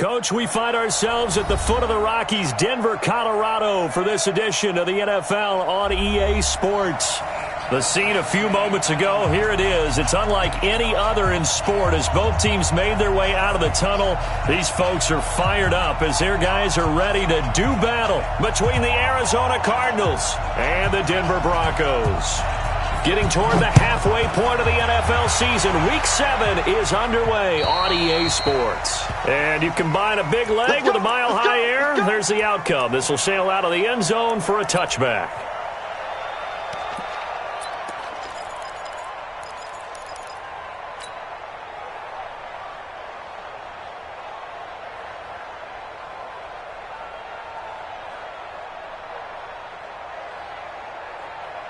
Coach, we find ourselves at the foot of the Rockies, Denver, Colorado, for this edition of the NFL on EA Sports. The scene a few moments ago, here it is. It's unlike any other in sport as both teams made their way out of the tunnel. These folks are fired up as their guys are ready to do battle between the Arizona Cardinals and the Denver Broncos. Getting toward the halfway point of the NFL season, Week 7 is underway on EA Sports. And you combine a big leg with a mile-high air, there's the outcome. This will sail out of the end zone for a touchback.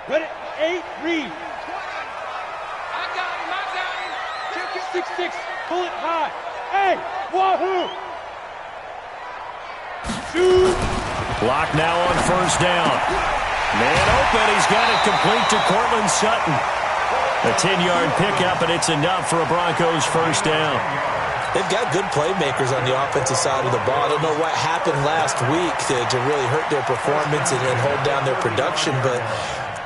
Ready? 8, read. I got him. 6-6. Pull it high. Hey, wahoo. Shoot. Clock now on first down. Man open. He's got it complete to Cortland Sutton. A 10-yard pickup, and it's enough for a Broncos first down. They've got good playmakers on the offensive side of the ball. I don't know what happened last week to really hurt their performance and hold down their production, but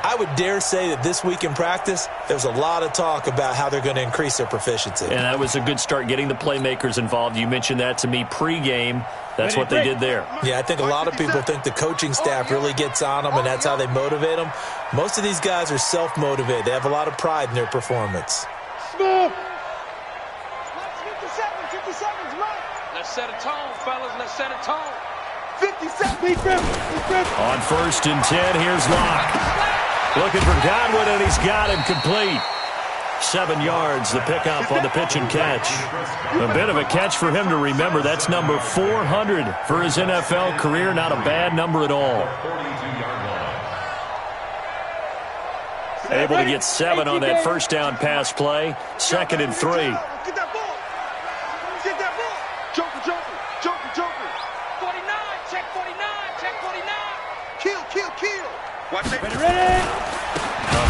I would dare say that this week in practice, there's a lot of talk about how they're going to increase their proficiency. And that was a good start, getting the playmakers involved. You mentioned that to me pregame. That's what they did there. Yeah, I think a lot of people think the coaching staff really gets on them, and that's how they motivate them. Most of these guys are self-motivated. They have a lot of pride in their performance. Smooth. 57's right. Let's set a tone, fellas. Let's set a tone. 57. Be grip. On first and 10, here's Locke. Looking for Godwin, and he's got him complete. 7 yards, the pickup on the pitch and catch. A bit of a catch for him to remember. That's number 400 for his NFL career. Not a bad number at all. Able to get 7 on that first down pass play. 2nd and 3. Get that ball. Get that ball. Joker. 49. Check 49. Kill. Watch it. Ready.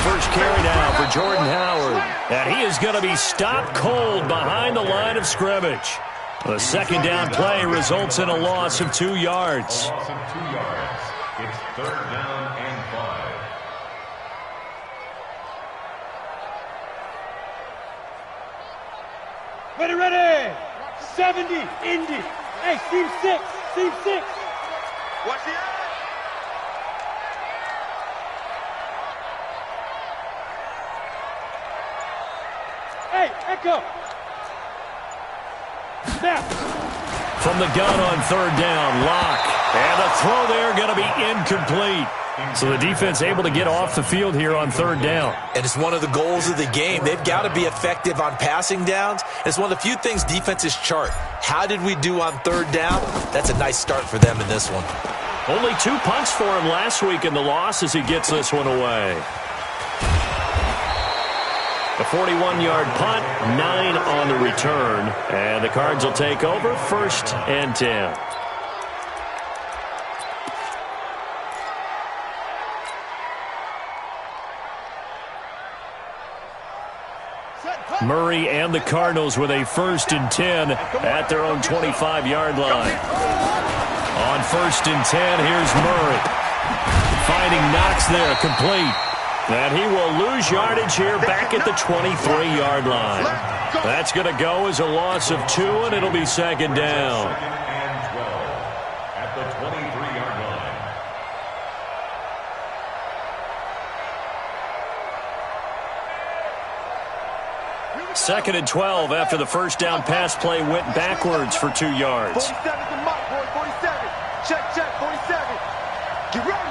First carry now for Jordan Howard. And he is going to be stopped cold behind the line of scrimmage. The second down play results in a loss of 2 yards. It's 3rd down and 5. Ready. 70. Indy. Hey, team 6. Watch the eye. Hey, Echo. Snap. From the gun on 3rd down, Locke. And the throw there going to be incomplete. So the defense able to get off the field here on 3rd down. And it's one of the goals of the game. They've got to be effective on passing downs. It's one of the few things defenses chart. How did we do on 3rd down? That's a nice start for them in this one. Only 2 punts for him last week in the loss as he gets this one away. A 41-yard punt, 9 on the return. And the Cards will take over 1st and 10. Murray and the Cardinals with a 1st and 10 at their own 25-yard line. On 1st and 10, here's Murray. Finding Knox there, complete. And he will lose yardage here back at the 23-yard line. That's going to go as a loss of 2, and it'll be 2nd down. And 12 at the 23-yard line. Second and 12 after the first down pass play went backwards for 2 yards. 47 to Mike, boy. 47. Check. 47. Get ready.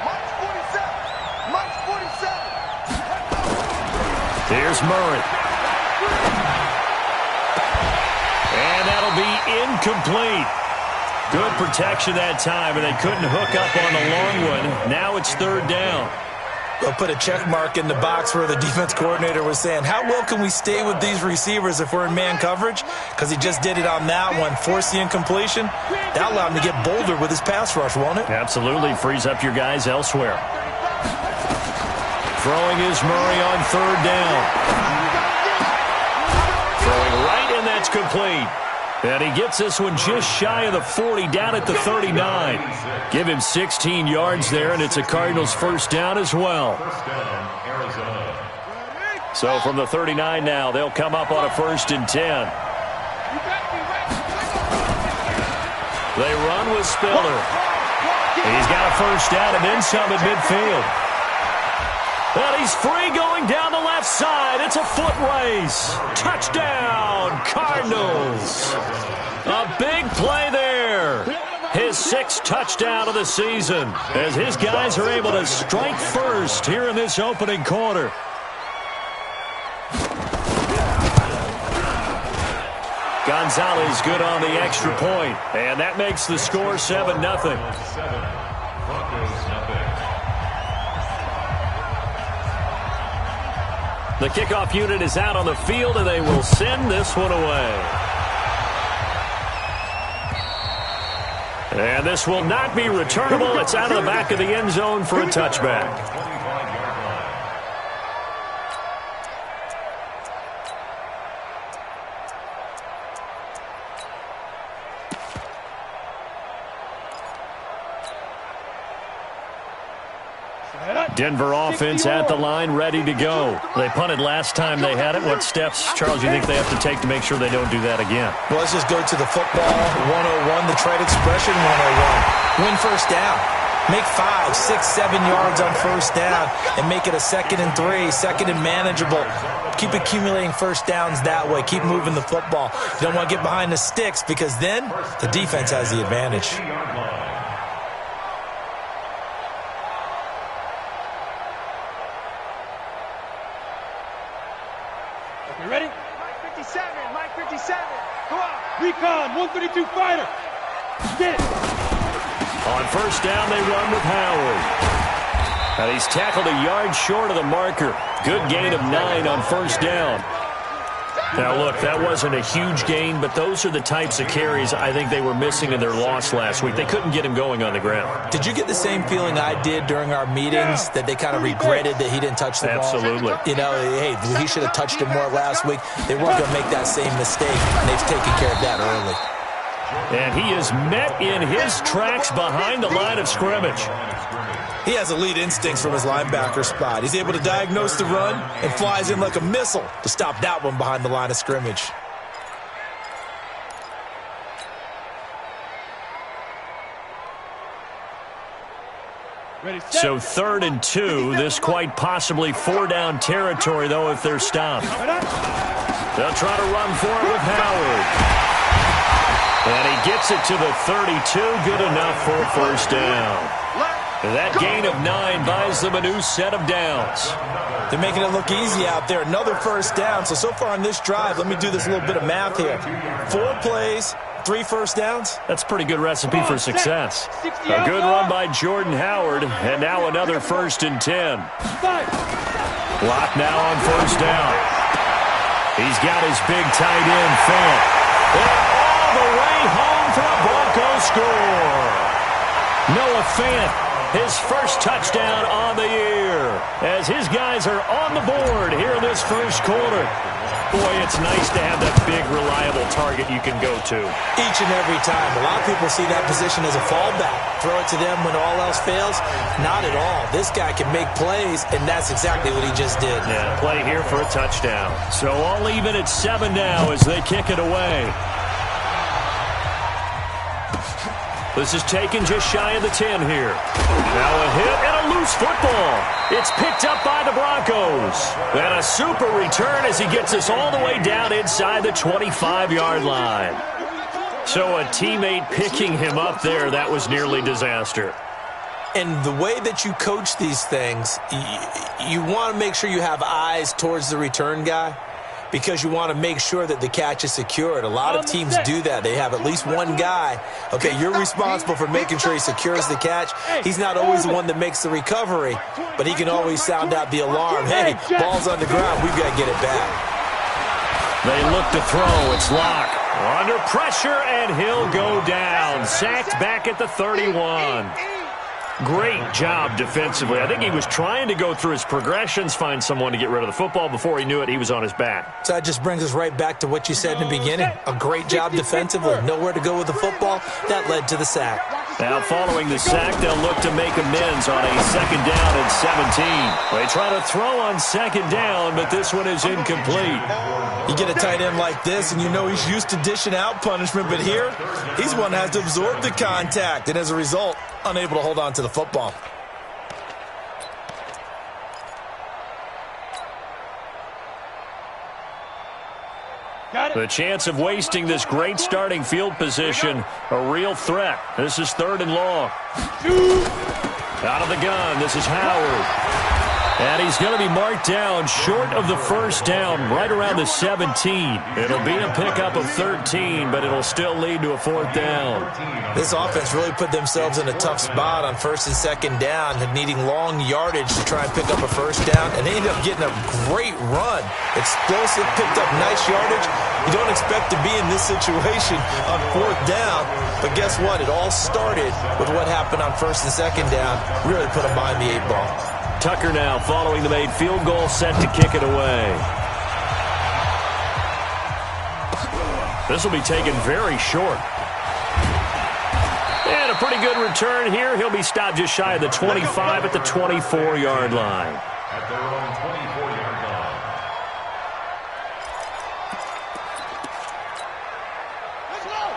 Mike's 47. Here's Murray. And that'll be incomplete. Good protection that time, and they couldn't hook up on the long one. Now it's 3rd down. They'll put a check mark in the box where the defense coordinator was saying, how well can we stay with these receivers if we're in man coverage? Because he just did it on that one, forced the incompletion. That allowed him to get bolder with his pass rush, won't it? Absolutely. Frees up your guys elsewhere. Throwing is Murray on 3rd down. Throwing right in that It's complete. And he gets this one just shy of the 40, down at the 39. Give him 16 yards there, and it's a Cardinals first down as well. First down, Arizona. So from the 39 now, they'll come up on a 1st and 10. They run with Spiller. He's got a first down and then some at midfield. And he's free going down the left side. It's a foot race. Touchdown, Cardinals. A big play there. His 6th touchdown of the season as his guys are able to strike first here in this opening quarter. Gonzalez good on the extra point, and that makes the score 7-0. Broncos, nothing. The kickoff unit is out on the field, and they will send this one away. And this will not be returnable. It's out of the back of the end zone for a touchback. Denver offense at the line, ready to go. They punted last time they had it. What steps, Charles, you think they have to take to make sure they don't do that again? Well, let's just go to the football 101, the trade expression 101. Win first down. Make 5, 6, 7 yards on first down and make it a 2nd and 3, 2nd and manageable. Keep accumulating first downs that way. Keep moving the football. You don't want to get behind the sticks because then the defense has the advantage. You ready? Mike 57, Mike 57. Go on. Recon, 132 fighter. Get it. On first down, they run with Howard. And he's tackled a yard short of the marker. Good gain of 9 on first down. Now, look, that wasn't a huge gain, but those are the types of carries I think they were missing in their loss last week. They couldn't get him going on the ground. Did you get the same feeling I did during our meetings, that they kind of regretted that he didn't touch the ball? Absolutely. You know, hey, he should have touched it more last week. They weren't going to make that same mistake, and they've taken care of that early. And he is met in his tracks behind the line of scrimmage. He has elite instincts from his linebacker spot. He's able to diagnose the run and flies in like a missile to stop that one behind the line of scrimmage. Ready, set. So 3rd and 2, this quite possibly 4-down territory, though, if they're stopped. They'll try to run for it with Howard. And he gets it to the 32, good enough for a first down. That gain of 9 buys them a new set of downs. They're making it look easy out there. Another first down. So far on this drive, let me do this little bit of math here. 4 plays, 3 first downs. That's a pretty good recipe for success. A good run by Jordan Howard, and now another 1st and 10. Block now on first down. He's got his big tight end, Fant. And all the way home for a Broncos score. Noah Fant, his first touchdown on the year, as his guys are on the board here in this first quarter. Boy, it's nice to have that big, reliable target you can go to. Each and every time. A lot of people see that position as a fallback. Throw it to them when all else fails. Not at all. This guy can make plays, and that's exactly what he just did. Yeah, play here for a touchdown. So all even at 7 now as they kick it away. This is taken just shy of the 10 here. Now a hit and a loose football. It's picked up by the Broncos. And a super return as he gets us all the way down inside the 25-yard line. So a teammate picking him up there, that was nearly disaster. And the way that you coach these things, you want to make sure you have eyes towards the return guy, because you want to make sure that the catch is secured. A lot of teams do that. They have at least one guy. Okay, you're responsible for making sure he secures the catch. He's not always the one that makes the recovery, but he can always sound out the alarm. Hey, ball's on the ground. We've got to get it back. They look to throw. It's Locke. Under pressure, and he'll go down. Sacked back at the 31. Great job defensively. I think he was trying to go through his progressions, find someone to get rid of the football. Before he knew it, he was on his back. So that just brings us right back to what you said in the beginning. A great job defensively. Nowhere to go with the football. That led to the sack. Now following the sack, they'll look to make amends on a second down and 17. They try to throw on second down, but this one is incomplete. You get a tight end like this, and you know he's used to dishing out punishment, but here, he's one that has to absorb the contact, and as a result, unable to hold on to the football. The chance of wasting this great starting field position, a real threat. This is 3rd and long. Out of the gun, this is Howard. And he's going to be marked down short of the first down, right around the 17. It'll be a pickup of 13, but it'll still lead to a 4th down. This offense really put themselves in a tough spot on 1st and 2nd down, needing long yardage to try and pick up a 1st down, and they ended up getting a great run. Explosive, picked up nice yardage. You don't expect to be in this situation on 4th down, but guess what? It all started with what happened on 1st and 2nd down. Really put them behind the 8-ball. Tucker now following the made field goal, set to kick it away. This will be taken very short. And a pretty good return here. He'll be stopped just shy of the 25 at the 24-yard line. At their own 24-yard line.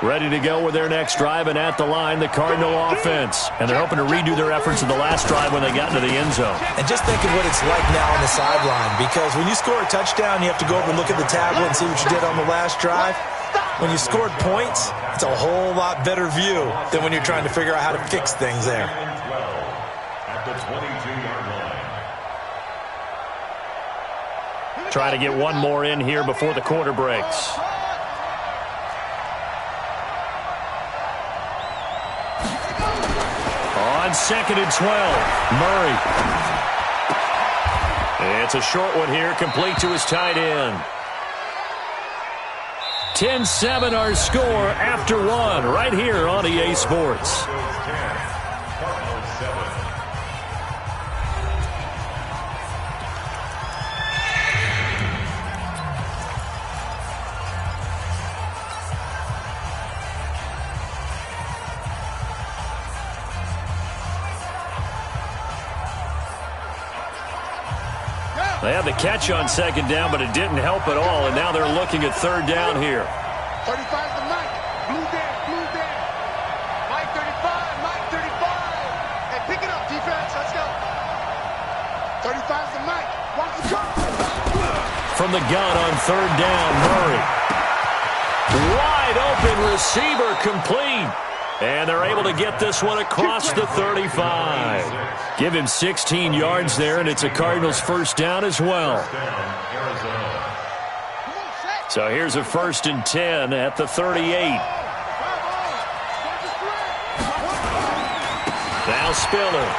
Ready to go with their next drive, and at the line, the Cardinal offense. And they're hoping to redo their efforts of the last drive when they got into the end zone. And just think of what it's like now on the sideline, because when you score a touchdown, you have to go over and look at the tablet and see what you did on the last drive. When you scored points, it's a whole lot better view than when you're trying to figure out how to fix things there. At the 22-yard line. Try to get one more in here before the quarter breaks. On 2nd and 12, Murray. It's a short one here, complete to his tight end. 10-7 our score after one, right here on EA Sports. They had the catch on 2nd down, but it didn't help at all, and now they're looking at 3rd down here. 35 to Mike. Blue down, blue down. Mike 35, Mike 35. Hey, pick it up, defense. Let's go. 35 to Mike. Watch the car. From the gun on 3rd down, Murray. Wide open receiver, complete. And they're able to get this one across the 35. Give him 16 yards there, and it's a Cardinals 1st down as well. So here's a 1st and 10 at the 38. Now Spiller.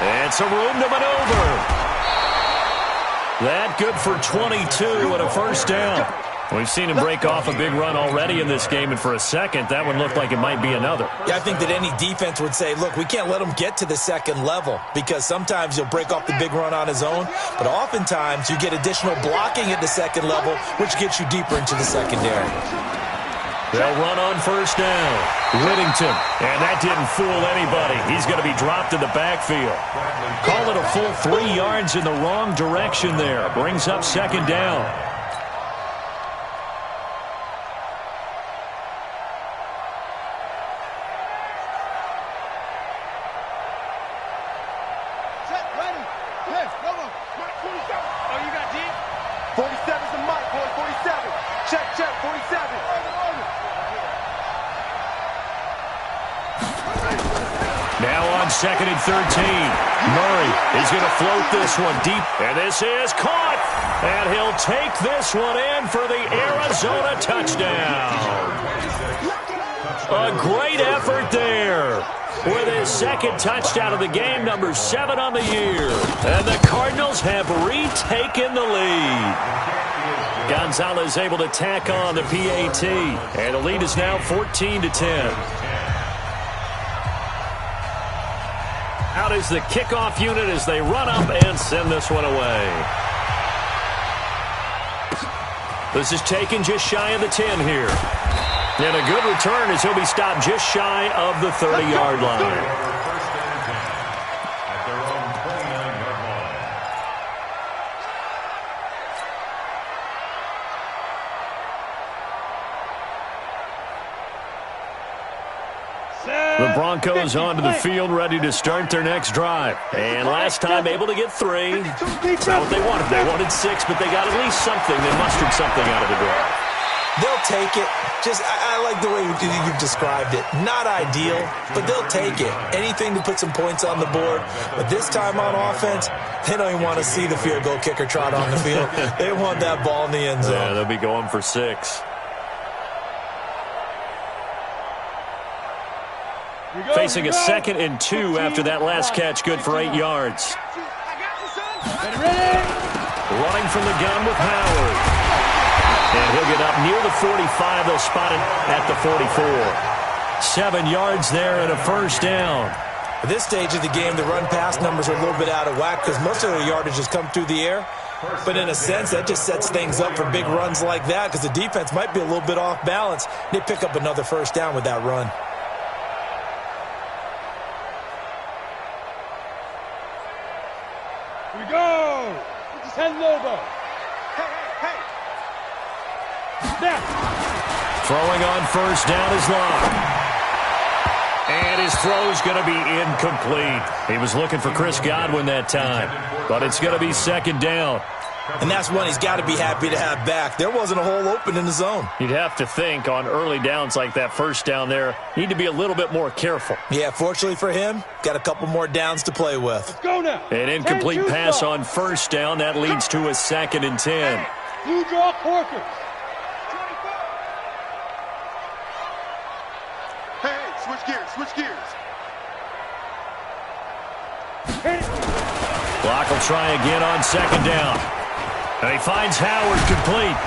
And some room to maneuver. That good for 22 and a 1st down. We've seen him break off a big run already in this game, and for a second, that one looked like it might be another. Yeah, I think that any defense would say, look, we can't let him get to the 2nd level, because sometimes he'll break off the big run on his own, but oftentimes you get additional blocking at the 2nd level, which gets you deeper into the secondary. They'll run on 1st down. Whittington, and that didn't fool anybody. He's going to be dropped in the backfield. Call it a full 3 yards in the wrong direction there. Brings up 2nd down. Now on 2nd and 13. Murray is going to float this one deep. And this is caught. And he'll take this one in for the Arizona touchdown. A great effort there. With his 2nd touchdown of the game, number 7 on the year. And the Cardinals have retaken the lead. Gonzalez able to tack on the PAT. And the lead is now 14-10. Out is the kickoff unit as they run up and send this one away. This is taken just shy of the 10 here. And a good return as he'll be stopped just shy of the 30-yard line. The Broncos onto the field, ready to start their next drive. And last time able to get 3. That's not what they wanted. They wanted 6, but they got at least something. They mustered something out of the drive. They'll take it. I like the way you've described it. Not ideal, but they'll take it. Anything to put some points on the board. But this time on offense, they don't even want to see the field goal kicker trot on the field. They want that ball in the end zone. Yeah, they'll be going for 6. Facing a 2nd and 2 after that last catch, good for 8 yards. Running from the gun with Howard. And he'll get up near the 45. They'll spot it at the 44. 7 yards there and a first down. At this stage of the game, the run-pass numbers are a little bit out of whack because most of the yardage has come through the air. But in a sense, that just sets things up for big runs like that because the defense might be a little bit off balance. They pick up another first down with that run. Here we go. Put his head low. Hey. Snap. Throwing on first down is Locke. And his throw's going to be incomplete. He was looking for Chris Godwin that time, but it's going to be 2nd down. And that's one he's got to be happy to have back. There wasn't a hole open in the zone. You'd have to think on early downs like that first down there, need to be a little bit more careful. Yeah, fortunately for him, got a couple more downs to play with. Let's go now. An incomplete pass on first down. That leads to a 2nd and 10. Blue draw Corkers. Hey, switch gears. Block will try again on 2nd down. And he finds Howard complete.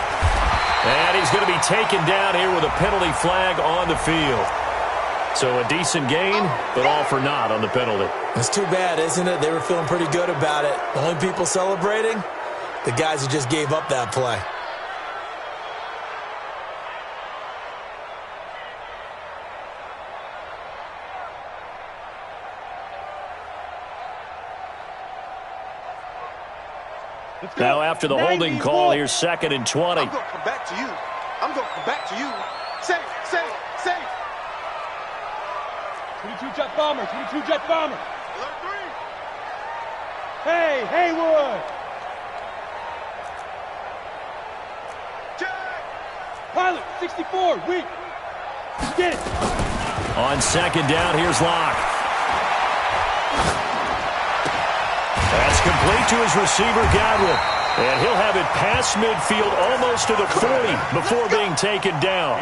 And he's going to be taken down here with a penalty flag on the field. So a decent gain, but all for naught on the penalty. It's too bad, isn't it? They were feeling pretty good about it. The only people celebrating, the guys who just gave up that play. Now after the holding call, here's 2nd and 20. I'm going to come back to you. Safe. 22 jet bomber. Alert 3. Hey, Haywood. Jack. Pilot, 64, weak. Get it. On 2nd down, here's Locke. That's complete to his receiver, Godwin. And he'll have it past midfield almost to the 40 before being taken down.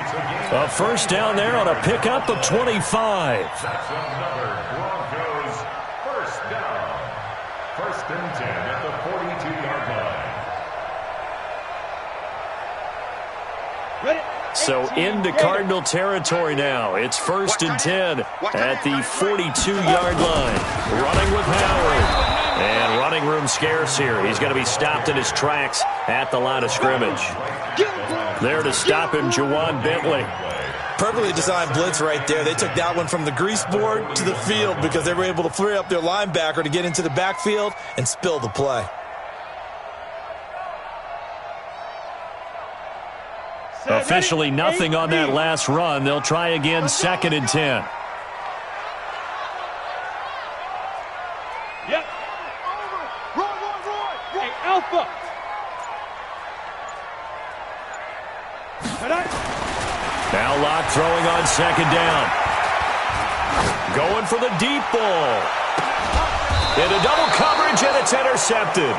A first down there on a pickup of 25. That's another Broncos first down. 1st and 10 at the 42-yard line. Ready? So into Cardinal territory now. It's 1st and 10 at the 42-yard line. Running with Howard. And running room scarce here. He's going to be stopped in his tracks at the line of scrimmage. There to stop him, Juwan Bentley. Perfectly designed blitz right there. They took that one from the grease board to the field because they were able to free up their linebacker to get into the backfield and spill the play. Officially nothing on that last run. They'll try again, 2nd and 10. Yep. Roy. Hey, Alpha. Now Locke throwing on 2nd down. Going for the deep ball. Into double coverage, and it's intercepted.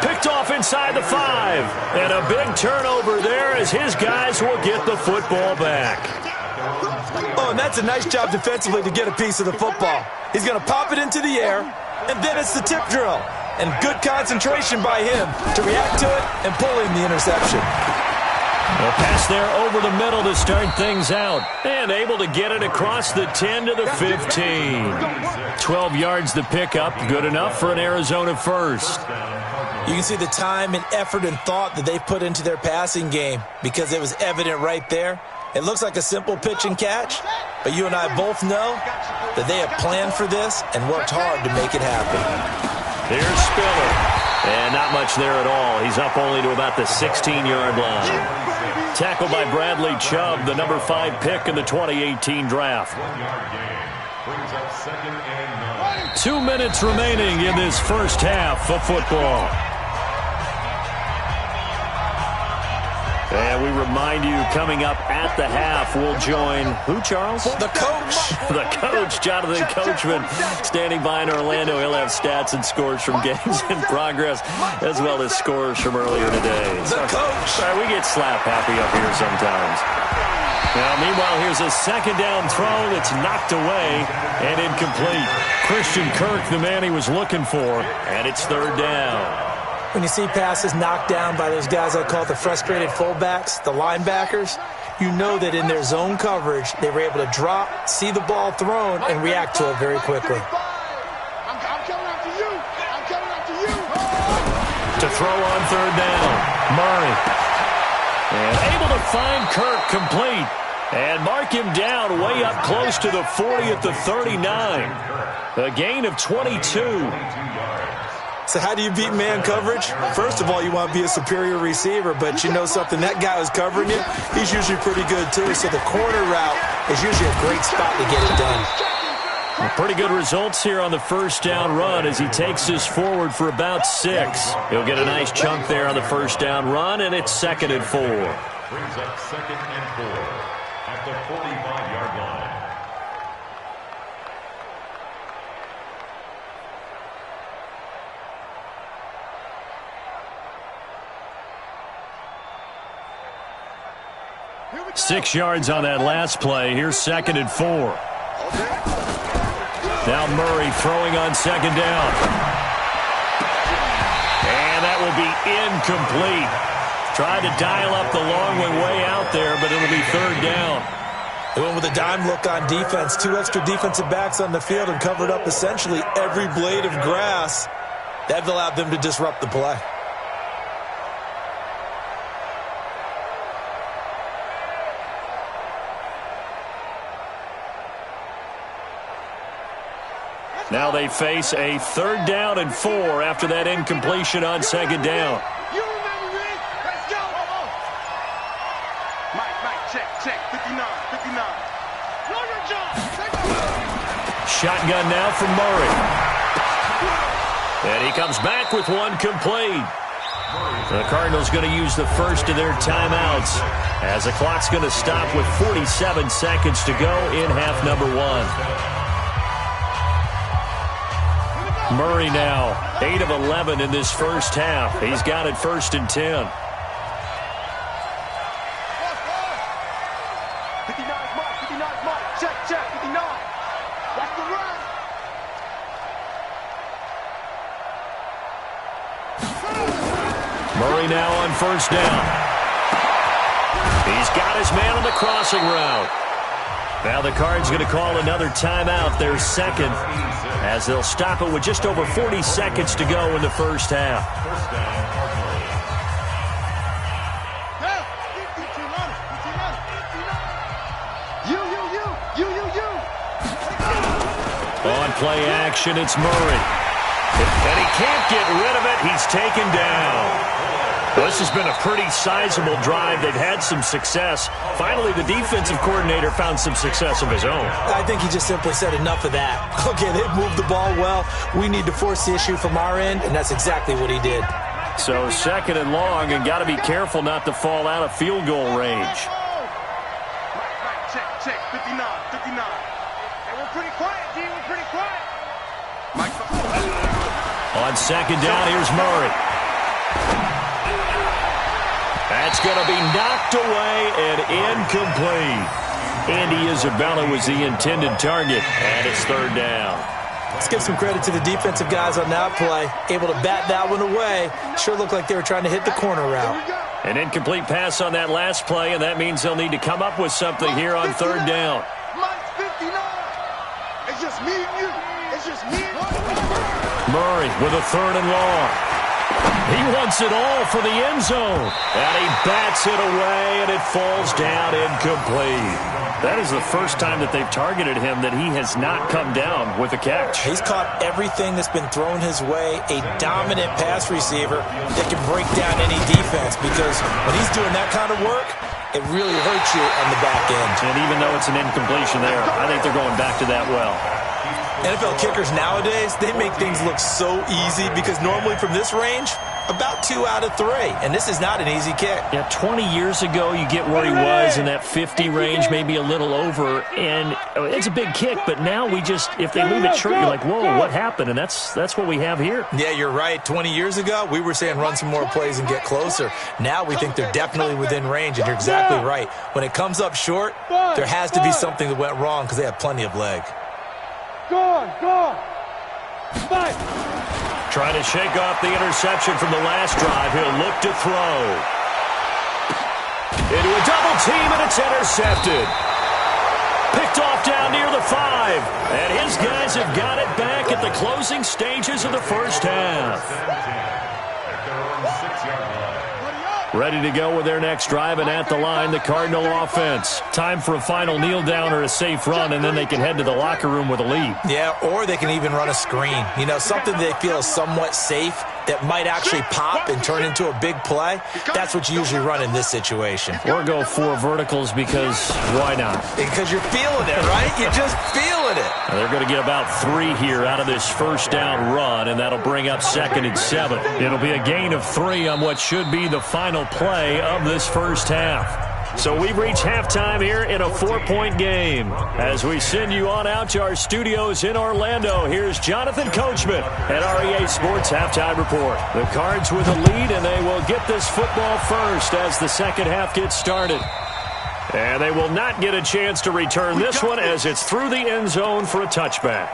Picked off inside the 5. And a big turnover there as his guys will get the football back. Oh, and that's a nice job defensively to get a piece of the football. He's going to pop it into the air, and then it's the tip drill. And good concentration by him to react to it and pull in the interception. A pass there over the middle to start things out. And able to get it across the 10 to the 15. 12 yards to pick up. Good enough for an Arizona first. You can see the time and effort and thought that they put into their passing game because it was evident right there. It looks like a simple pitch and catch, but you and I both know that they have planned for this and worked hard to make it happen. Here's Spiller. And not much there at all. He's up only to about the 16-yard line. Tackled by Bradley Chubb, the number 5 pick in the 2018 draft. 2 minutes remaining in this first half of football. And we remind you, coming up at the half, we'll join who, Charles? The coach. The coach, Jonathan Coachman, standing by in Orlando. He'll have stats and scores from games in progress, as well as scores from earlier today. The coach. Sorry, we get slap happy up here sometimes. Now, meanwhile, here's a second down throw that's knocked away and incomplete. Christian Kirk, the man he was looking for, and it's third down. When you see passes knocked down by those guys I call the frustrated fullbacks, the linebackers, you know that in their zone coverage, they were able to drop, see the ball thrown, and react to it very quickly. I'm coming after you. I'm coming after you. To throw on third down, Murray. And able to find Kirk complete. And mark him down way up close to the 40 at the 39. A gain of 22. So how do you beat man coverage? First of all, you want to be a superior receiver, but you know something, that guy who's covering you, he's usually pretty good too. So the corner route is usually a great spot to get it done. Well, pretty good results here on the first down run as he takes this forward for about 6. He'll get a nice chunk there on the first down run, and it's 2nd and 4. Brings up 2nd and 4 at the 45-yard line. Okay. 6 yards on that last play. Here's 2nd and 4. Now Murray throwing on 2nd down. And that will be incomplete. Tried to dial up the long one way out there, but it'll be 3rd down. They went with a dime look on defense. 2 extra defensive backs on the field and covered up essentially every blade of grass. That allowed them to disrupt the play. Now they face a 3rd down and 4 after that incompletion on 2nd down. You remember me? Let's go. Mike, check. 59. Know your job. Shotgun now from Murray. And he comes back with one complete. The Cardinals going to use the first of their timeouts as the clock's going to stop with 47 seconds to go in half number 1. Murray now, 8 of 11 in this first half. He's got it 1st and 10. 59, Mike. Check. 59. That's the run. Murray now on 1st down. He's got his man on the crossing route. Now the Cards going to call another timeout, their 2nd, as they'll stop it with just over 40 seconds to go in the first half. On play action, it's Murray. And he can't get rid of it. He's taken down. Well, this has been a pretty sizable drive. They've had some success. Finally, the defensive coordinator found some success of his own. I think he just simply said enough of that. Okay, they've moved the ball well. We need to force the issue from our end, and that's exactly what he did. So 2nd and long, and got to be careful not to fall out of field goal range. Check. 59. Hey, we're pretty quiet, D. We're pretty quiet. On 2nd down, here's Murray. That's going to be knocked away and incomplete. Andy Isabella was the intended target, and it's 3rd down. Let's give some credit to the defensive guys on that play. Able to bat that one away. Sure looked like they were trying to hit the corner route. An incomplete pass on that last play, and that means they'll need to come up with something here on third down. Mike's 59. It's just me and you. It's just me and you. Murray with a 3rd and long. He wants it all for the end zone. And he bats it away, and it falls down incomplete. That is the first time that they've targeted him that he has not come down with a catch. He's caught everything that's been thrown his way. A dominant pass receiver that can break down any defense, because when he's doing that kind of work, it really hurts you on the back end. And even though it's an incompletion there, I think they're going back to that well. NFL kickers nowadays, they make things look so easy, because normally from this range, about 2 out of 3. And this is not an easy kick. Yeah, 20 years ago, you get where he was in that 50 range, maybe a little over. And it's a big kick, but now we just, if they leave it short, you're like, whoa, what happened? And that's what we have here. Yeah, you're right. 20 years ago, we were saying run some more plays and get closer. Now we think they're definitely within range, and you're exactly right. When it comes up short, there has to be something that went wrong, because they have plenty of leg. Go on. Fight. Trying to shake off the interception from the last drive. He'll look to throw. Into a double team, and it's intercepted. Picked off down near the 5. And his guys have got it back at the closing stages of the first half. Ready to go with their next drive, and at the line, the Cardinal offense. Time for a final kneel down or a safe run, and then they can head to the locker room with a lead. Yeah, or they can even run a screen. You know, something they feel is somewhat safe that might actually pop and turn into a big play. That's what you usually run in this situation. Or go 4 verticals, because why not? Because you're feeling it, right? You're just feeling it. They're going to get about 3 here out of this first down run, and that'll bring up 2nd and 7. It'll be a gain of 3 on what should be the final play of this first half. So we've reached halftime here in a 4-point game. As we send you on out to our studios in Orlando, here's Jonathan Coachman at REA Sports Halftime Report. The Cards with a lead, and they will get this football first as the second half gets started. And they will not get a chance to return this one, as it's through the end zone for a touchback.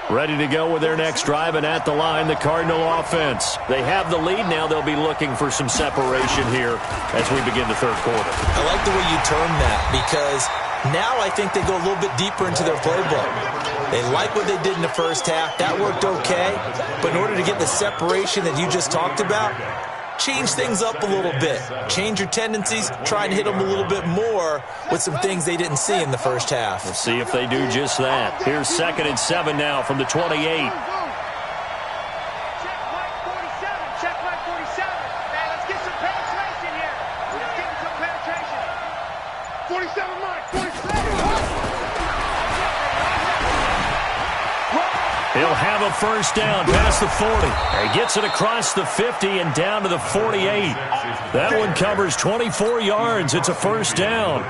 Ready to go with their next drive, and at the line, the Cardinal offense. They have the lead. Now they'll be looking for some separation here as we begin the third quarter. I like the way you term that, because now I think they go a little bit deeper into their playbook. They like what they did in the first half. That worked okay. But in order to get the separation that you just talked about, change things up a little bit. Change your tendencies. Try and hit them a little bit more with some things they didn't see in the first half. We'll see if they do just that. Here's 2nd and 7 now from the 28. Check Mike 47. Man, let's get some penetration here. Let's get some penetration. 47, Mike. 47. He'll have a first down past the 40. He gets it across the 50 and down to the 48. That one covers 24 yards. It's a first down.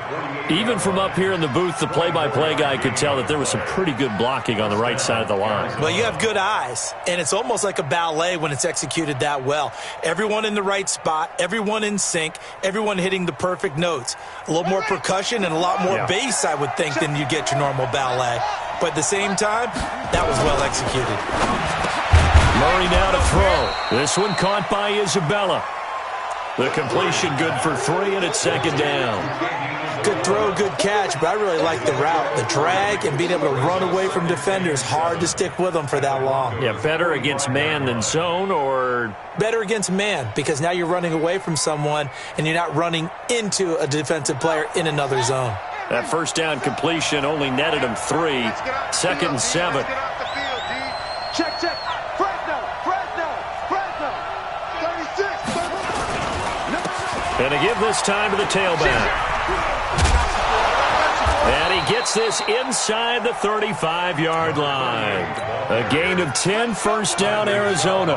Even from up here in the booth, the play-by-play guy could tell that there was some pretty good blocking on the right side of the line. Well, you have good eyes, and it's almost like a ballet when it's executed that well. Everyone in the right spot, everyone in sync, everyone hitting the perfect notes. A little more percussion and a lot more bass, I would think, than you get your normal ballet. But at the same time, that was well executed. Murray now to throw. This one caught by Isabella. The completion good for 3, and it's 2nd down. Good throw, good catch, but I really like the route. The drag and being able to run away from defenders, hard to stick with them for that long. Yeah, better against man than zone, or? Better against man, because now you're running away from someone and you're not running into a defensive player in another zone. That first down completion only netted him 3. 2nd and 7. Check. Fresno. 36. And to give this time to the tailback. And he gets this inside the 35-yard line. A gain of 10, first down, Arizona.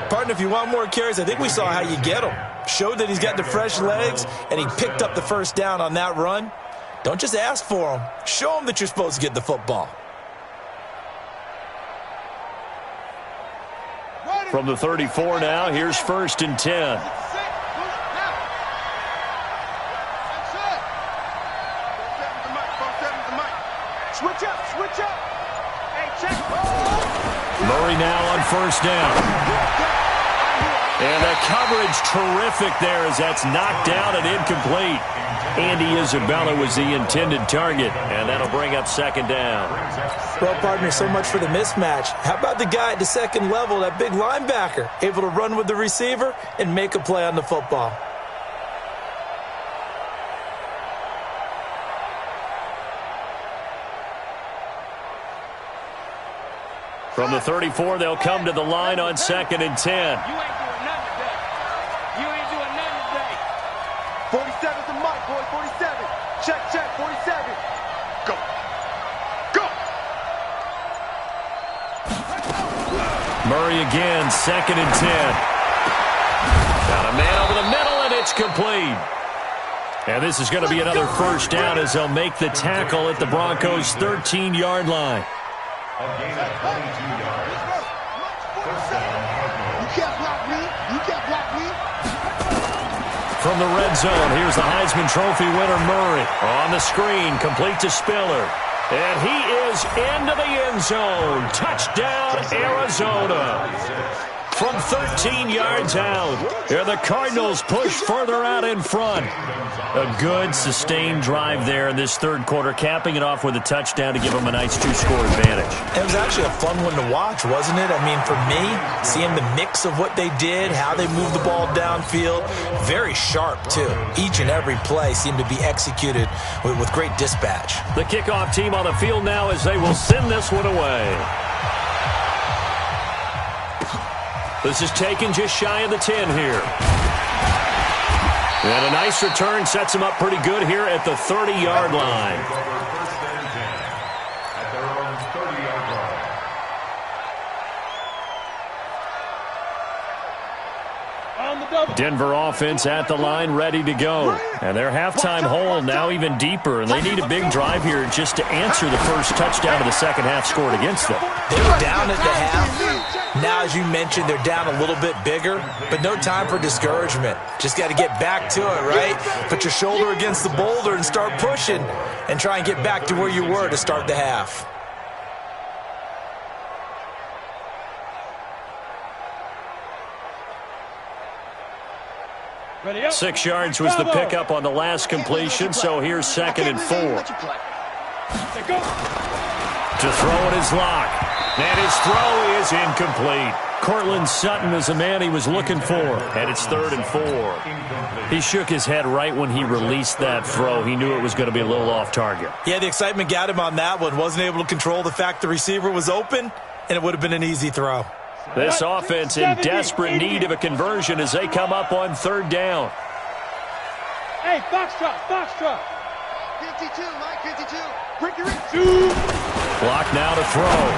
Partner, if you want more carries, I think we saw how you get him. Showed that he's got the fresh legs, and he picked up the first down on that run. Don't just ask for him. Show him that you're supposed to get the football. From the 34 now, here's 1st and 10. Switch up, switch up. Hey, check. Murray now on first down. And the coverage terrific there as that's knocked down and incomplete. Andy Isabella was the intended target, and that'll bring up second down. Well, partner, so much for the mismatch. How about the guy at the second level, that big linebacker, able to run with the receiver and make a play on the football? From the 34, they'll come to the line on 2nd and 10. You ain't doing nothing today. You ain't doing nothing today. 47's the mic, boy. 47. Check, check. 47. Go. Go. Murray again, 2nd and 10. Got a man over the middle, and it's complete. And this is going to be another first down as they'll make the tackle at the Broncos' 13-yard line. A gain of 22 yards. First down, Cardinals. You can't block me. You can't block me. From the red zone, here's the Heisman Trophy winner, Murray. On the screen, complete to Spiller. And he is into the end zone. Touchdown, Arizona. From 13 yards out, here the Cardinals push further out in front. A good, sustained drive there in this third quarter, capping it off with a touchdown to give them a nice 2-score advantage. It was actually a fun one to watch, wasn't it? I mean, for me, seeing the mix of what they did, how they moved the ball downfield, very sharp, too. Each and every play seemed to be executed with great dispatch. The kickoff team on the field now as they will send this one away. This is taken just shy of the 10 here. And a nice return sets them up pretty good here at the 30-yard line. First and 10 at their own 30-yard line. On the double. Denver offense at the line, ready to go. And their halftime hole now even deeper, and they need a big drive here just to answer the first touchdown of the second half scored against them. They were down at the half. Now, as you mentioned, they're down a little bit bigger, but no time for discouragement. Just got to get back to it, right? Put your shoulder against the boulder and start pushing and try and get back to where you were to start the half. Ready up. 6 yards was the pickup on the last completion, so here's 2nd and 4. Say go. To throw it is Locke. And his throw is incomplete. Cortland Sutton is the man he was looking for. And it's 3rd and 4. He shook his head right when he released that throw. He knew it was going to be a little off target. Yeah, the excitement got him on that one. Wasn't able to control the fact the receiver was open, and it would have been an easy throw. This offense in desperate need of a conversion as they come up on 3rd down. Hey, Foxtrot, Foxtrot. 52, Mike, 52. Break your Block now to throw.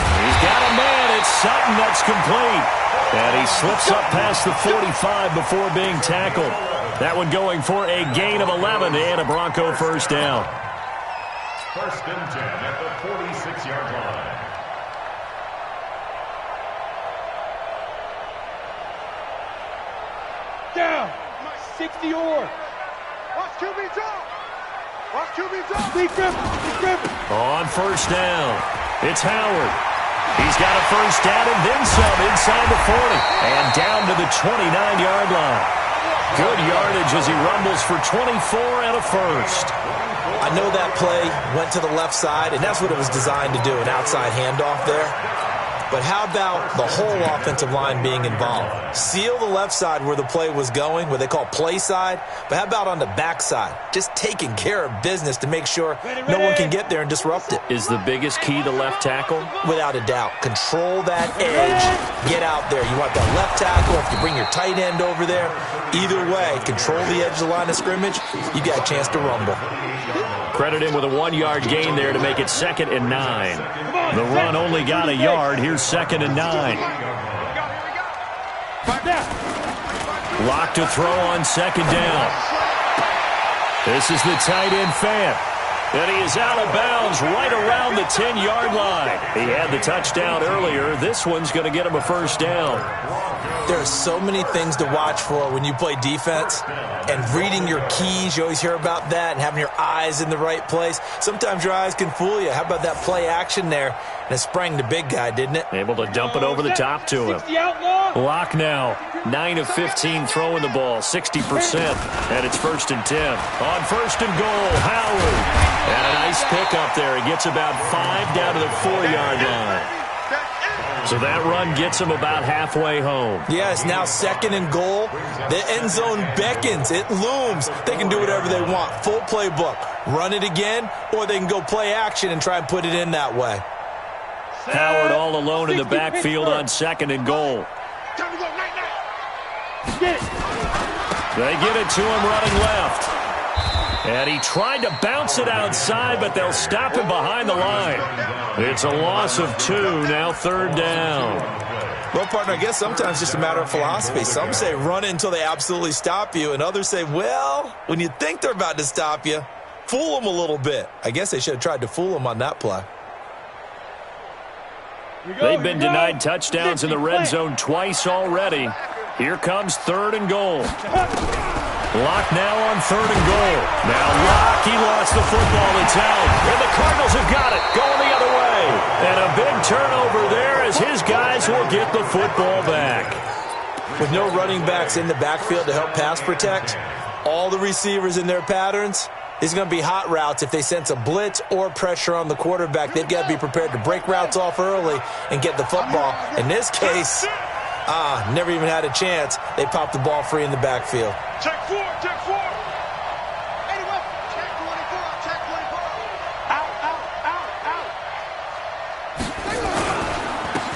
He's got a man. It's Sutton that's complete. And he slips up past the 45 before being tackled. That one going for a gain of 11 and a Bronco first down. First and 10 at the 46-yard line. Down. 60 or. Watch QB drop. Watch QB drop. Big grip. Big grip. On first down, it's Howard. He's got a first down and then some inside the 40. And down to the 29-yard line. Good yardage as he rumbles for 24 and a first. I know that play went to the left side, and that's what it was designed to do, an outside handoff there. But how about the whole offensive line being involved? Seal the left side where the play was going, what they call play side. But how about on the back side? Just taking care of business to make sure no one can get there and disrupt it. Is the biggest key to left tackle? Without a doubt. Control that edge. Get out there. You want that left tackle. If you bring your tight end over there, either way, control the edge of the line of scrimmage, you got a chance to rumble. Credit him with a 1-yard gain there to make it 2nd and 9. The run only got a yard. Here's 2nd and 9. Lock to throw on 2nd down. This is the tight end Fant. And he is out of bounds right around the 10-yard line. He had the touchdown earlier. This one's going to get him a first down. There are so many things to watch for when you play defense, and reading your keys, you always hear about that, and having your eyes in the right place. Sometimes your eyes can fool you. How about that play action there? And it sprang the big guy, didn't it? Able to dump it over the top to him. Lock now, 9 of 15 throwing the ball, 60%. And it's 1st and 10. On 1st and goal, Howard. And a nice pickup there. He gets about 5 down to the 4-yard line. So that run gets him about halfway home. Yes, now 2nd and goal. The end zone beckons. It looms. They can do whatever they want. Full playbook. Run it again, or they can go play action and try and put it in that way. Howard all alone in the backfield on 2nd and goal. They get it to him running left. And he tried to bounce it outside, but they'll stop him behind the line. It's a loss of 2, now 3rd down. Well, partner, I guess sometimes it's just a matter of philosophy. Some say run it until they absolutely stop you, and others say, well, when you think they're about to stop you, fool them a little bit. I guess they should have tried to fool them on that play. They've been denied touchdowns in the red zone twice already. Here comes 3rd and goal. Lock now on 3rd and goal. Now Lock, he lost the football. It's out. And the Cardinals have got it. Going the other way. And a big turnover there as his guys will get the football back. With no running backs in the backfield to help pass protect, all the receivers in their patterns, these are going to be hot routes. If they sense a blitz or pressure on the quarterback, they've got to be prepared to break routes off early and get the football. In this case, never even had a chance. They popped the ball free in the backfield. Check 4, check 4. Anyway, check 24, check 24. Out.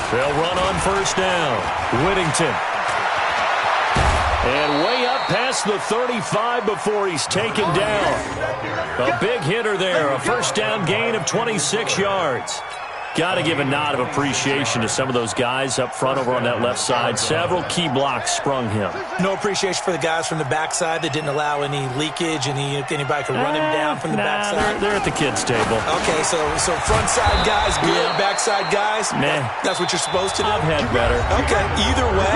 They'll run on 1st down. Whittington. And way up past the 35 before he's taken down. A big hitter there. A 1st down gain of 26 yards. Got to give a nod of appreciation to some of those guys up front over on that left side. Several key blocks sprung him. No appreciation for the guys from the backside that didn't allow any leakage, anybody could run him down from the backside. They're at the kids' table. Okay, so front side guys good, backside guys, that's what you're supposed to do? I've had better. Okay, either way,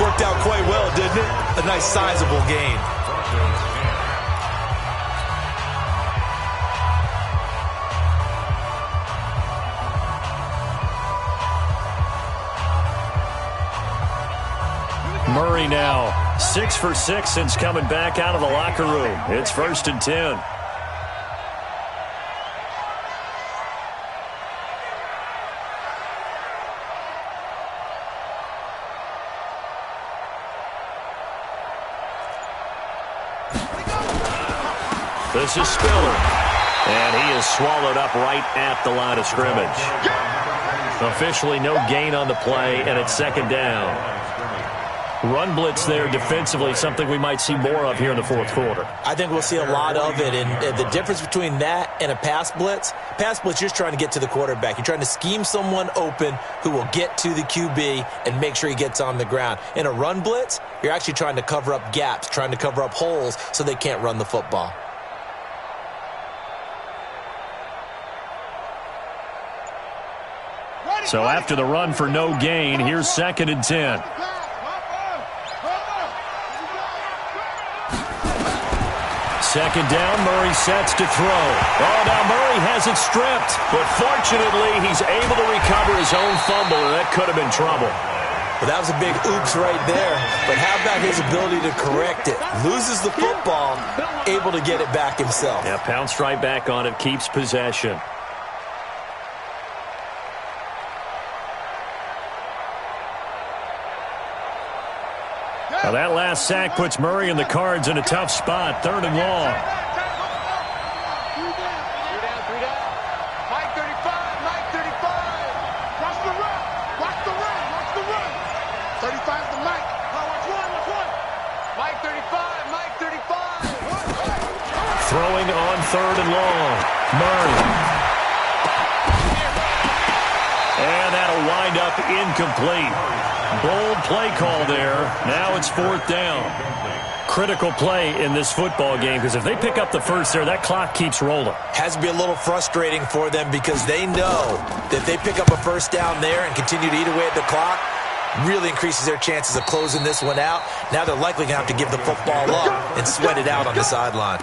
worked out quite well, didn't it? A nice sizable gain. Murray now 6 for 6 since coming back out of the locker room. It's 1st and 10. This is Spiller. And he is swallowed up right at the line of scrimmage. Officially no gain on the play, and it's 2nd down. Run blitz there defensively, something we might see more of here in the 4th quarter. I think we'll see a lot of it, and the difference between that and a pass blitz, you're just trying to get to the quarterback. You're trying to scheme someone open who will get to the QB and make sure he gets on the ground. In a run blitz, you're actually trying to cover up gaps, trying to cover up holes so they can't run the football. So after the run for no gain, here's 2nd and 10. Second down, Murray sets to throw. Oh, now Murray has it stripped. But fortunately, he's able to recover his own fumble, and that could have been trouble. Well, that was a big oops right there. But how about his ability to correct it? Loses the football, able to get it back himself. Yeah, pounced right back on it, keeps possession. Now that last sack puts Murray and the Cards in a tough spot. 3rd and long. 3 down. Mike 35. Watch the run. 35's the Mike. Watch one. Mike 35. Throwing on 3rd and long. Murray. And that'll wind up incomplete. Bold play call there. Now it's 4th down. Critical play in this football game, because if they pick up the first there, that clock keeps rolling. Has to be a little frustrating for them because they know that if they pick up a 1st down there and continue to eat away at the clock, really increases their chances of closing this one out. Now they're likely going to have to give the football up and sweat it out on the sideline.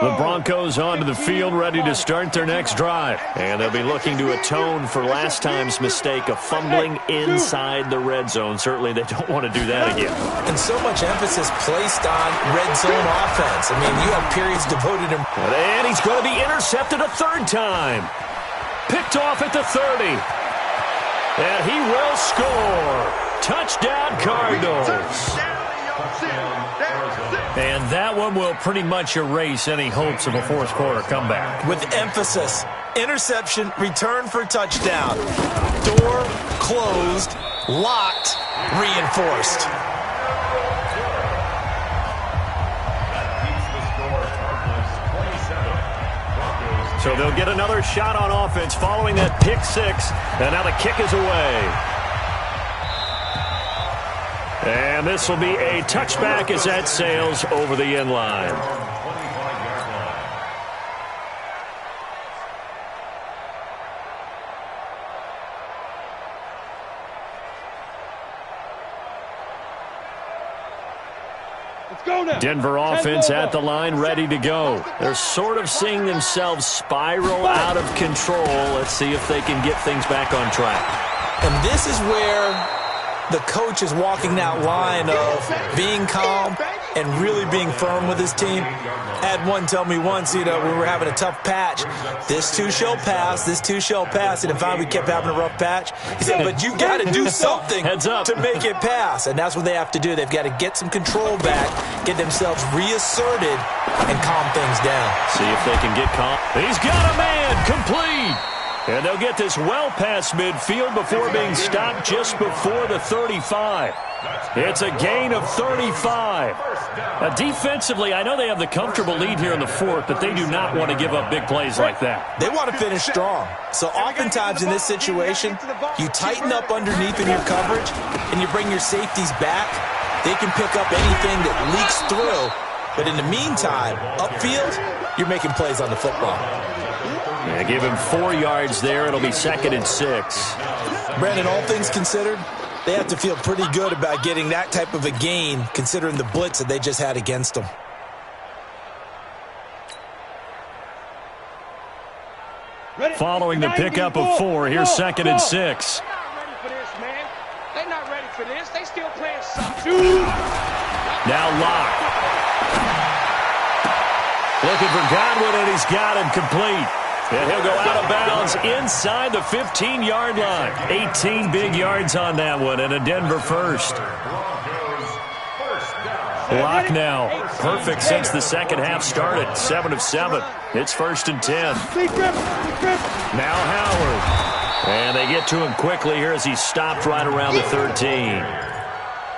The Broncos onto the field, ready to start their next drive. And they'll be looking to atone for last time's mistake of fumbling inside the red zone. Certainly they don't want to do that again. And so much emphasis placed on red zone offense. I mean, you have periods devoted to... And he's going to be intercepted a third time. Picked off at the 30. And he will score. Touchdown, Cardinals. And that one will pretty much erase any hopes of a fourth quarter comeback. With emphasis, interception, return for touchdown. Door closed, locked, reinforced. So they'll get another shot on offense following that pick six. And now the kick is away. And this will be a touchback as that sails over the end line. Let's go now. Denver offense at the line, ready to go. They're sort of seeing themselves spiral out of control. Let's see if they can get things back on track. And this is where the coach is walking that line of being calm and really being firm with his team. I had one tell me once, we were having a tough patch. This too shall pass, this too shall pass. And finally we kept having a rough patch. He said, but you got to do something to make it pass. And that's what they have to do. They've got to get some control back, get themselves reasserted, and calm things down. See if they can get calm. He's got a man, complete. And they'll get this well past midfield before being stopped just before the 35. It's a gain of 35. Defensively, I know they have the comfortable lead here in the fourth, but they do not want to give up big plays like that. They want to finish strong. So oftentimes in this situation, you tighten up underneath in your coverage, and you bring your safeties back. They can pick up anything that leaks through. But in the meantime, upfield, you're making plays on the football. Yeah, give him 4 yards there. It'll be 2nd and 6. Brandon, all things considered, they have to feel pretty good about getting that type of a gain, considering the blitz that they just had against them. Following the pickup of 4, here's 2nd and 6. They're not ready for this, man. They're not ready for this. They still playing soft. Now Locke. Looking for Godwin, and he's got him complete. And he'll go out of bounds inside the 15-yard line. 18 big yards on that one, and a Denver first. Locke now, perfect since the second half started. 7 of 7. It's 1st and 10. Now Howard. And they get to him quickly here as he stopped right around the 13.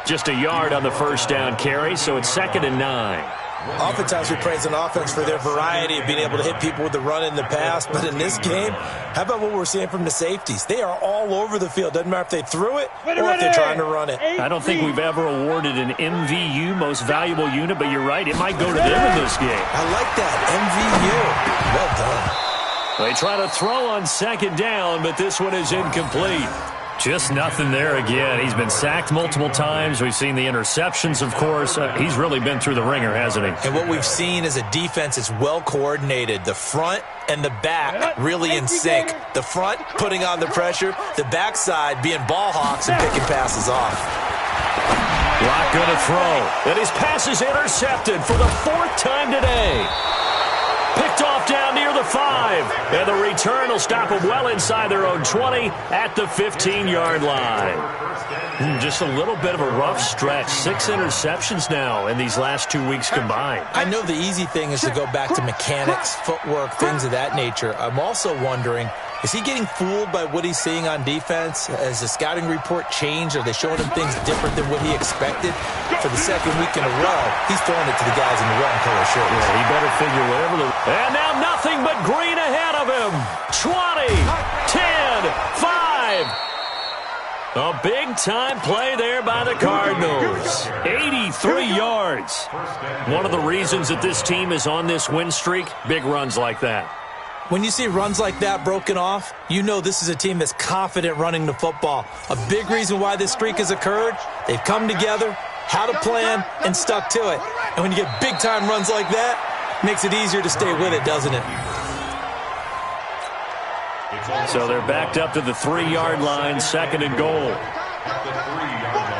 Just a yard on the first down carry, so it's 2nd and 9. Oftentimes we praise an offense for their variety of being able to hit people with the run in the pass, but in this game, how about what we're seeing from the safeties? They are all over the field. Doesn't matter if they threw it or if they're trying to run it. I don't think we've ever awarded an MVU, most valuable unit, but you're right, it might go to them in this game. I like that, MVU. Well done. They try to throw on 2nd down, but this one is incomplete. Just nothing there again. He's been sacked multiple times. We've seen the interceptions, of course. He's really been through the ringer, hasn't he? And what we've seen is a defense that's well coordinated. The front and the back really in sync. The front putting on the pressure. The backside being ball hawks and picking passes off. Locke going to throw. And his pass is intercepted for the 4th time today. Picked off down near the 5. And the return will stop them well inside their own 20 at the 15-yard line. Just a little bit of a rough stretch. 6 interceptions now in these last 2 weeks combined. I know the easy thing is to go back to mechanics, footwork, things of that nature. I'm also wondering, is he getting fooled by what he's seeing on defense? Has the scouting report changed? Are they showing him things different than what he expected? For the 2nd week in a row, he's throwing it to the guys in the wrong color shirts. Yeah, he better figure whatever the... And now nothing but green ahead of him. 20, 10, 5. A big-time play there by the Cardinals. 83 yards. One of the reasons that this team is on this win streak, big runs like that. When you see runs like that broken off, you know this is a team that's confident running the football. A big reason why this streak has occurred, they've come together, had a plan, and stuck to it. And when you get big-time runs like that, it makes it easier to stay with it, doesn't it? So they're backed up to the 3-yard line, 2nd and goal. At the 3-yard line.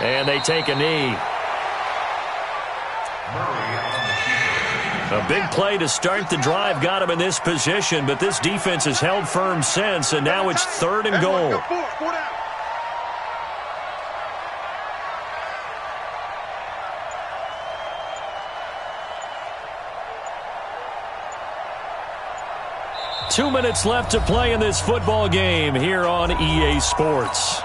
And they take a knee. A big play to start the drive got him in this position, but this defense has held firm since, and now it's 3rd and goal. Two minutes left to play in this football game here on EA Sports.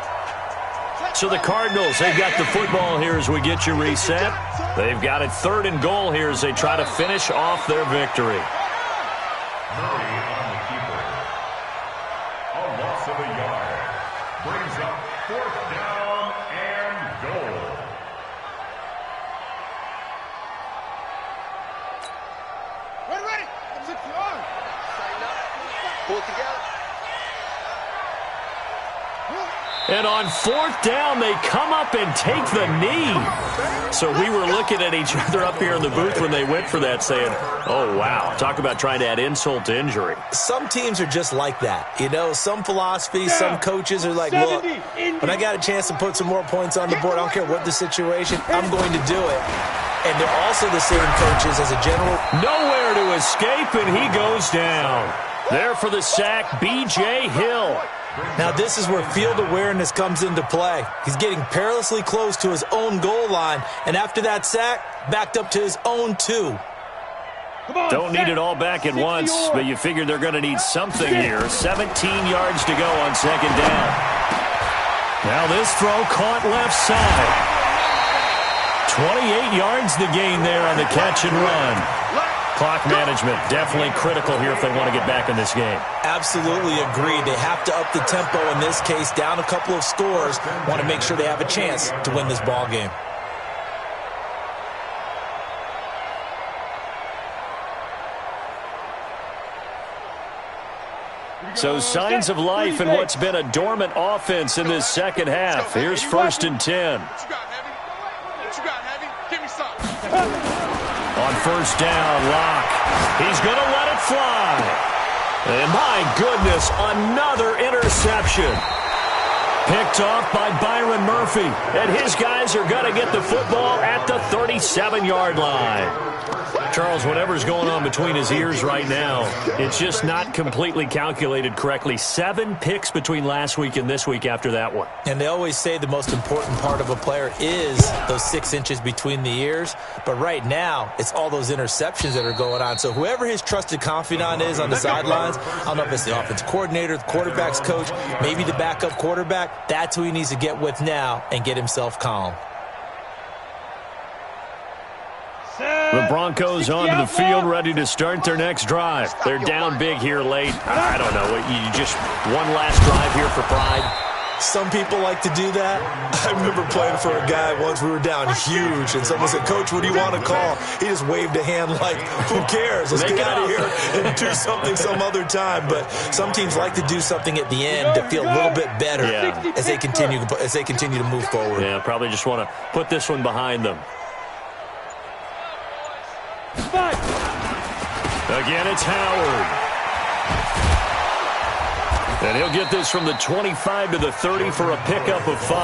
So the Cardinals, they've got the football here as we get you reset. They've got it 3rd and goal here as they try to finish off their victory. Murray on the keeper. A loss of a yard. Brings up 4th down and goal. Ready. Pull it together. And on 4th down, they come up and take the knee. So we were looking at each other up here in the booth when they went for that saying, oh, wow, talk about trying to add insult to injury. Some teams are just like that. You know, some philosophies, some coaches are like, look, when I got a chance to put some more points on the board, I don't care what the situation, I'm going to do it. And they're also the same coaches as a general. Nowhere to escape, and he goes down. There for the sack, B.J. Hill. Now this is where field awareness comes into play. He's getting perilously close to his own goal line, and after that sack, backed up to his own 2. Don't need it all back at once, but you figure they're going to need something here. 17 yards to go on 2nd down. Now this throw caught left side. 28 yards the gain there on the catch and run. Clock management definitely critical here if they want to get back in this game. Absolutely agreed. They have to up the tempo in this case, down a couple of scores. Want to make sure they have a chance to win this ball game. So signs of life in what's been a dormant offense in this second half. Here's 1st and 10. What you got, Heavy? Give me something. On 1st down, Locke. He's going to let it fly. And my goodness, another interception. Picked off by Byron Murphy. And his guys are going to get the football at the 37-yard line. Charles, whatever's going on between his ears right now, it's just not completely calculated correctly. 7 picks between last week and this week after that one. And they always say the most important part of a player is those 6 inches between the ears. But right now, it's all those interceptions that are going on. So whoever his trusted confidant is on the sidelines, I don't know if it's the offense coordinator, the quarterback's coach, maybe the backup quarterback, that's who he needs to get with now and get himself calm. The Broncos onto the field, ready to start their next drive. They're down big here late. I don't know. You just one last drive here for pride. Some people like to do that. I remember playing for a guy once. We were down huge, and someone said, Coach, what do you want to call? He just waved a hand like, who cares? Let's get out of here and do something some other time. But some teams like to do something at the end to feel a little bit better as they continue to move forward. Yeah, probably just want to put this one behind them. Again, it's Howard. And he'll get this from the 25 to the 30 for a pickup of 5.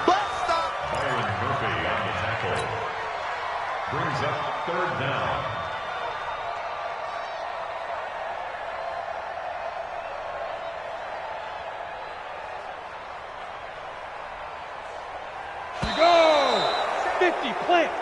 Byron Murphy on the tackle. Brings up 3rd down. Go! 50, plant.